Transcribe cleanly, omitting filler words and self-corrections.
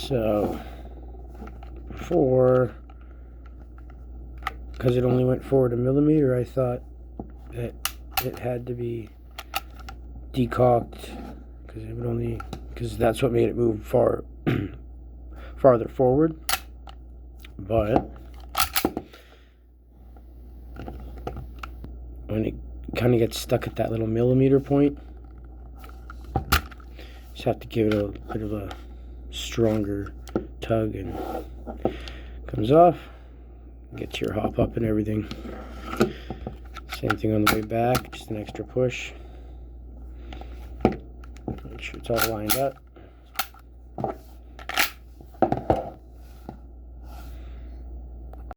So before, because it only went forward 1 millimeter, I thought that it had to be decocked because that's what made it move farther forward. But when it kind of gets stuck at that little millimeter point, just have to give it a bit of a stronger tug, and it comes off. Get your hop up and everything. Same thing on the way back, just an extra push. Make sure it's all lined up.